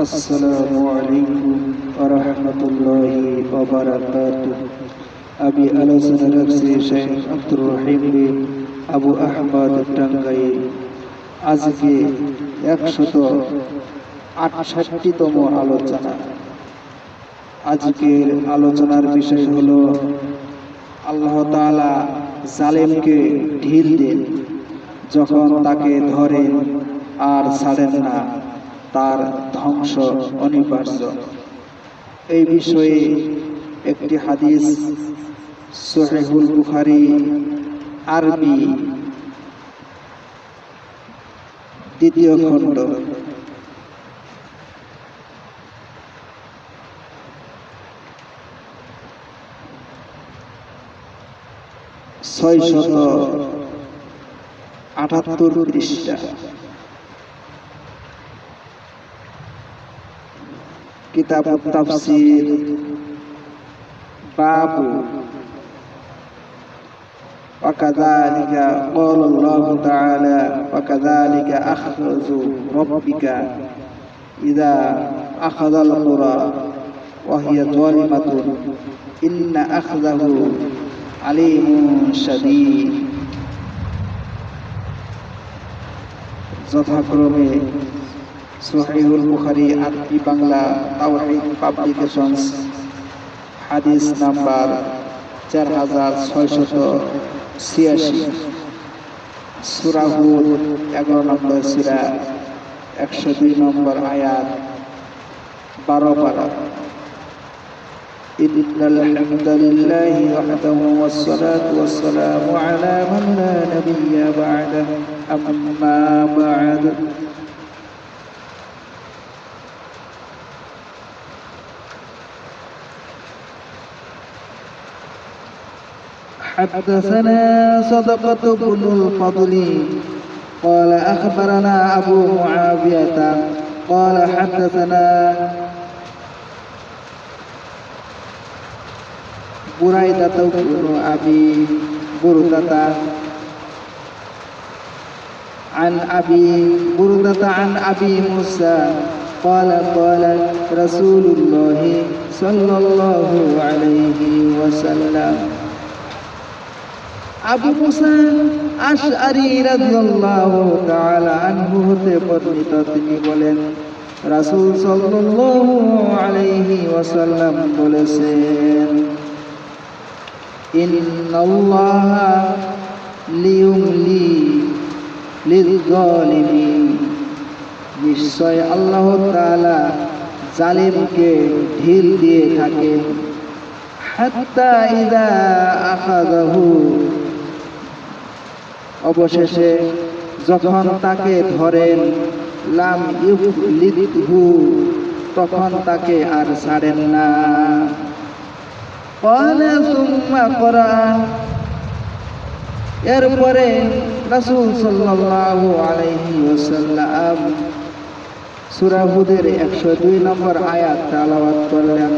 আসসালামু আলাইকুম ওয়া রাহমাতুল্লাহি ওয়া বারাকাতুহু। আমি আলোচনা রাখছি শেখ আব্দুর রহিম বিন আবু আহমদ টাঙ্গাইল। আজকে 168তম আলোচনা। আজকের আলোচনার বিষয় হলো আল্লাহ তাআলা জালেমকে ঢিল দেন, যখন তাকে ধরেন আর ছাড়েন না, তার ধ্বংস অনিবার্য। এই বিষয়ে একটি হাদিস সহিহুল বুখারী আরবি দ্বিতীয় খণ্ড 678 পৃষ্ঠা। কিতাব তাফসীর বাবু وكذلك قال الله تعالى وكذلك أخذ ربك إذا أخذ القرى وهي ظالمة إن أخذه عليم شديد। যথাক্রমে সহিহুল বুখারী আরবি বাংলা তাওহীদ পাবলিকেশনস হাদিস নাম্বার 4686, সূরা হুদ 11 নম্বর সূরা 102 নম্বর আয়াত 12 পারা। ইন্নাল হামদালিল্লাহি ওয়াহদাহু ওয়াসসালাতু ওয়াসসালামু আলা মান লা নাবিয়্যা বা'দাহু আম্মা বা'দ। حدثنا صدقة بن الفضل قال أخبرنا أبو معاوية قال حدثنا بريدة بن أبي بردة عن أبي بردة عن أبي موسى قال قال رسول الله صلى الله عليه وسلم। আবু মুসা আশআরী রাদিয়াল্লাহু তাআলা আনহু হতে বর্ণিত, তিনি বলেন রাসূল সাল্লাল্লাহু আলাইহি ওয়াসাল্লাম বলেছেন, ইন্নাল্লাহা লিয়ুমলি লিয-যালিমিন, নিশ্চয় আল্লাহ তাআলা জালিমকে ঢিল দিয়ে থাকেন। হাত্তা ইযা আখাযাহু, অবশেষে যখন তাকে ধরেন, লাম ইউফলিতহু, তখন তাকে আর ছাড়েন না। ক্বালা সুম্মা ক্বারা, এরপরে রাসূল সাল্লাল্লাহু আলাইহি ওয়াসাল্লাম সূরা হুদের 102 নম্বর আয়াত তেলাওয়াত করলেন।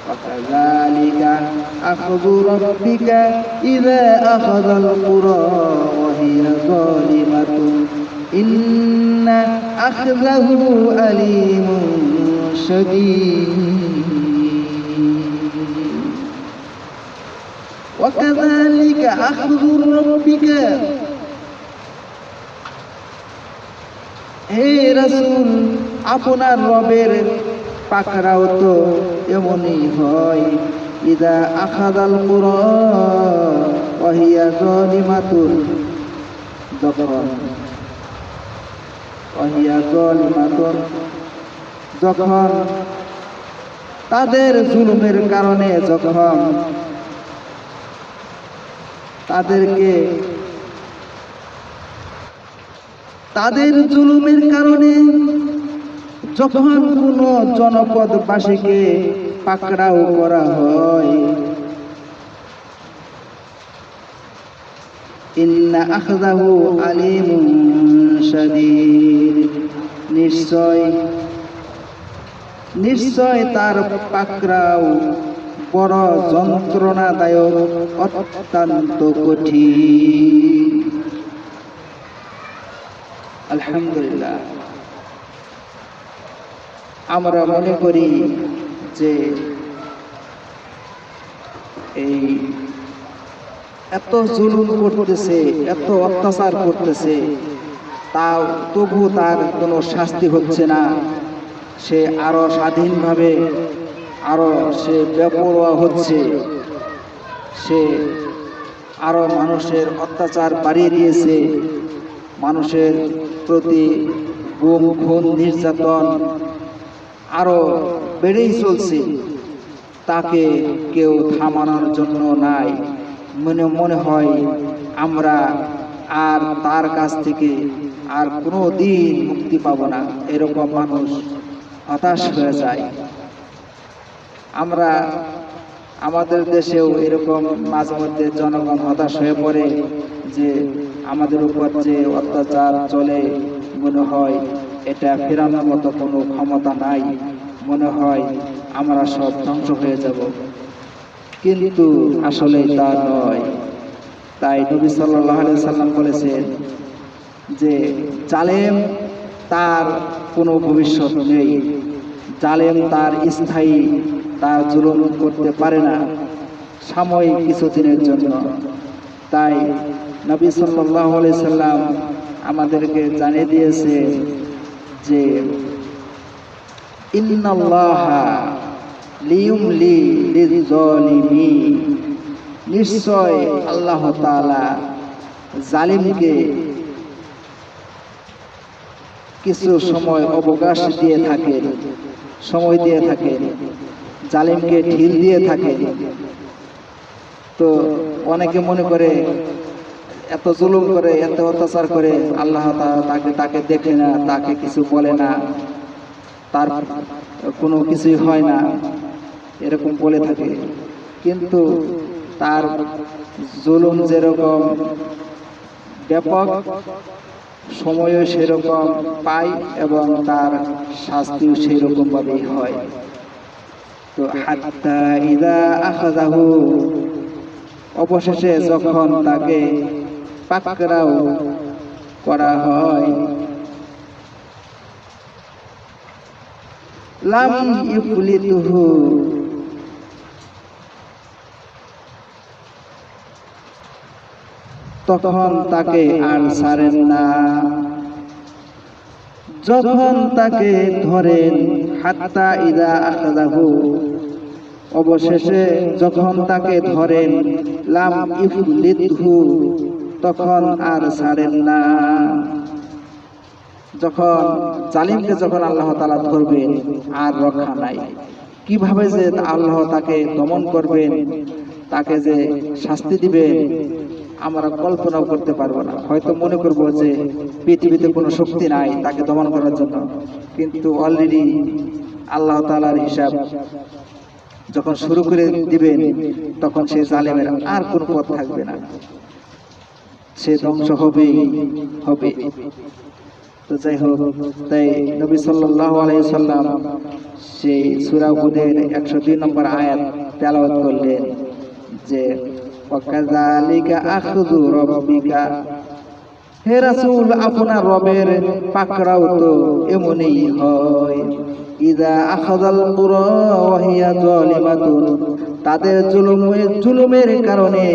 وكذلك أخذ ربك إذا أخذ القرى وهي ظالمة إن أخذه أليم شديد। وكذلك أخذ ربك، হে রাসূল, আপনার রবের পাকড়াও তো এমনই হয়। ইদা আখাযাল কুরা ওয়া হিয়া যালিমাতুন, যখন তাদের জুলুমের কারণে, যখন তাদের জুলুমের কারণে যখন কোন জনপদবাসীকে পাকড়াও করা হয়, ইন্না আখযাহু আলীমুন শাদীদ, নিশ্চয় তার পাকড়াও বড় যন্ত্রণাদায়ক, অত্যন্ত কঠিন। আলহামদুলিল্লাহ। আমরা মনে করি যে এই এত জুলুম করতেছে, এত অত্যাচার করতেছে, তাও তবু তার কোনো শাস্তি হচ্ছে না। সে আরো স্বাধীনভাবে আরো সে বেপরোয়া হচ্ছে, সে আরো মানুষের অত্যাচার বাড়িয়ে দিয়েছে, মানুষের প্রতি গুম খুন নির্যাতন আরো বেড়েই চলছে। তাকে কেউ থামানোর জন্য নাই। মনে হয় আমরা আর তার কাছ থেকে আর কোনো দিন মুক্তি পাবো না, এরকম মানুষ হতাশ হয়ে যায়। আমরা আমাদের দেশেও এরকম মাঝে মধ্যে জনগণ হতাশ হয়ে পড়ে যে আমাদের উপর যে অত্যাচার চলে, মনে হয় এটা ফেরানোর মতো কোনো ক্ষমতা নাই, মনে হয় আমরা সব ধ্বংস হয়ে যাব। কিন্তু আসলে তা নয়। তাই নবী সাল্লাল্লাহু আলাইহি সাল্লাম বলেছেন যে জালেম তার কোনো ভবিষ্যৎ নেই, জালেম তার স্থায়ী, তার জুলুম করতে পারে না, সাময়িক কিছুদিনের জন্য। তাই নবী সাল্লাল্লাহু আলাইহি সাল্লাম আমাদেরকে জানিয়ে দিয়েছে যে ইন্নাল্লাহা লিয়ুমলি লিয-যালিমিন, নিশ্চয় আল্লাহ তাআলা জালিমকে কিছু সময় অবকাশ দিয়ে থাকেন, সময় দিয়ে থাকেন, জালিমকে ঢিল দিয়ে থাকেন। তো অনেকে মনে করে এত জুলুম করে, এত অত্যাচার করে আল্লাহ তাকে দেখে না, তাকে কিছু বলে না, তার কোনো কিছুই হয় না, এরকম বলে থাকে। কিন্তু তার জুলুম যেরকম ব্যাপক, সময়ও সেরকম পায় এবং তার শাস্তিও সেরকম ভাবেই হয়। তো হাত্তা ইযা আখাযাহু, অবশেষে যখন তাকে পাকড়াও করা হয়, লাম ইফলিতুহু, তখন তাকে আর ছাড়েন না। যখন তাকে ধরেন, হাত্তা ইযা আখাযাহু, অবশেষে যখন তাকে ধরেন, লাম ইফলিতুহু, তখন আর ছাড়েন না। যখন জালিমকে যখন আল্লাহ তাআলা ধরবেন, আর রক্ষা নাই। কিভাবে যে আল্লাহ তাকে দমন করবেন, তাকে যে শাস্তি দিবেন, আমরা কল্পনাও করতে পারবো না। হয়তো মনে করবো যে পৃথিবীতে কোনো শক্তি নাই তাকে দমন করার জন্য, কিন্তু অলরেডি আল্লাহ তাআলার হিসাব যখন শুরু করে দিবেন, তখন সে জালেমের আর কোনো পথ থাকবে না, সে ধ্বংস হবেই হবে। তো যাই হোক, তাই নবী সাল্লাল্লাহু আলাইহি সাল্লাম সেই সূরা হুদের 102 নম্বর আয়াত তেলাওয়াত করলেন যে ওয়াকাযালিকা আখযু রাব্বিকা, হে রাসূল আপনার রবের পাকড়াও তো এমনই হয়। ইযা আখাযাল কুরা ওয়া হিয়া যালিমাতুন, তাদের জুলুমের কারণে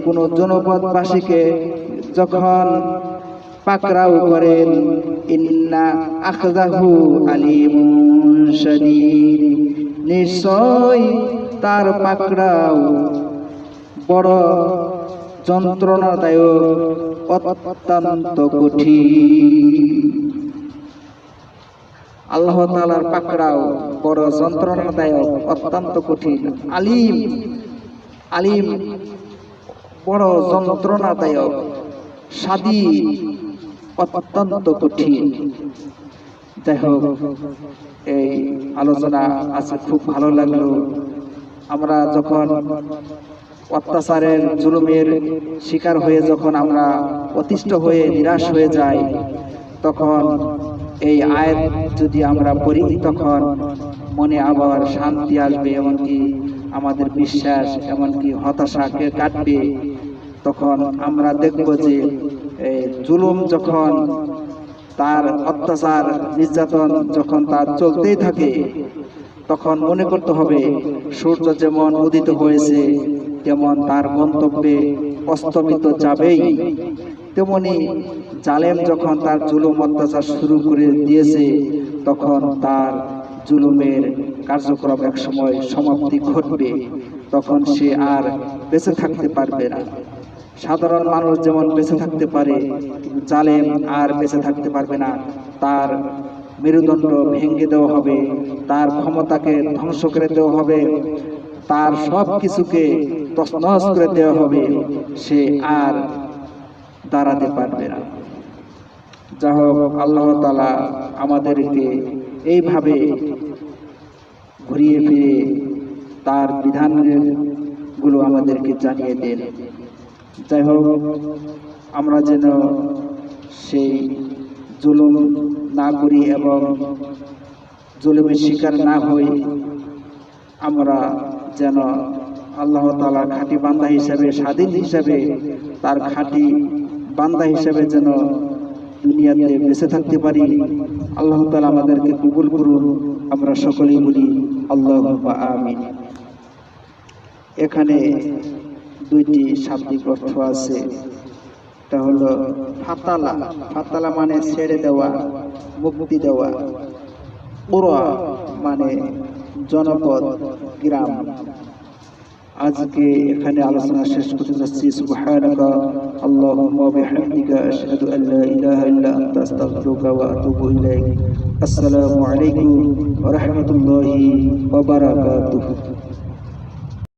কোন জনপদবাসীকে যখন পাকড়াও করেন, ইন্না আখযাহু আলীমুন শাদীদ, নিশ্চয় তার পাকড়াও বড় যন্ত্রণাদায়ক, অত্যন্ত কঠিন। আল্লাহ তাআলার পাকড়াও বড় যন্ত্রণাদায়ক, অত্যন্ত কঠিন। আলিম, আলিম বড় যন্ত্রণাদায়ক, শাদীদ অত্যন্ত কঠিন। যাই হোক, এই আলোচনা আজকে খুব ভালো লাগলো। আমরা যখন অত্যাচারের জুলুমের শিকার হয়ে যখন আমরা অতিষ্ঠ হয়ে নিরাশ হয়ে যাই, তখন এই আয়াত যদি আমরা পড়ি, তখন মনে আবার শান্তি আসবে, এমনকি আমাদের বিশ্বাস, এমনকি হতাশাকে কাটবে। তখন আমরা দেখব যে জুলুম যখন তার অত্যাচার নির্যাতন যখন তার চলতেই থাকে, তখন মনে করতে হবে সূর্য যেমন উদিত হয়েছে তেমন তার গন্তব্যে অস্তমিত যাবেই, তেমনি জালেম যখন তার জুলুম অত্যাচার শুরু করে দিয়েছে, তখন তার জুলুমের কার্যক্রম এক সময় সমাপ্তি ঘটবে, তখন সে আর বেঁচে থাকতে পারবে না। সাধারণ মানুষ যেমন বেঁচে থাকতে পারে, জালেম আর বেঁচে থাকতে পারবে না। তার মেরুদণ্ড ভেঙে দেওয়া হবে, তার ক্ষমতাকে ধ্বংস করে দেওয়া হবে, তার সব কিছুকে তছনছ করে দেওয়া হবে, সে আর দাঁড়াতে পারবে না। যা হোক, আল্লাহ তাআলা আমাদেরকে এইভাবে ঘুরিয়ে ফিরে তার বিধানের গুলো আমাদেরকে জানিয়ে দেন। যাই হোক, আমরা যেন সেই জুলুম না করি এবং জুলুমের শিকার না হই। আমরা যেন আল্লাহ তাআলা খাঁটি বান্দা হিসাবে, স্বাধীন হিসাবে, তার খাঁটি বান্দা হিসাবে যেন দুনিয়াতে বেঁচে থাকতে পারি। আল্লাহ তাআলা আমাদেরকে কবুল করুন। আমরা সকলেই বলি আল্লাহুম্মা আমিন। এখানে দুইটি শাব্দিক অর্থ আছে। এটা হলো ফাতালা। ফাতালা মানে ছেড়ে দেওয়া, মুক্তি দেওয়া। কুরা মানে জনপদ, গ্রাম। আজকে এখানে আলোচনা শেষ করতে যাচ্ছি। সুবহানাকা আল্লাহুম্মা ওয়া বিহামদিকা আশহাদু আল্লা ইলাহা ইল্লা আনতা আস্তাগফিরুকা ওয়া আতুবু ইলাইক। আসসালামু আলাইকুম ওয়া রাহমাতুল্লাহি ওয়া বারাকাতুহু।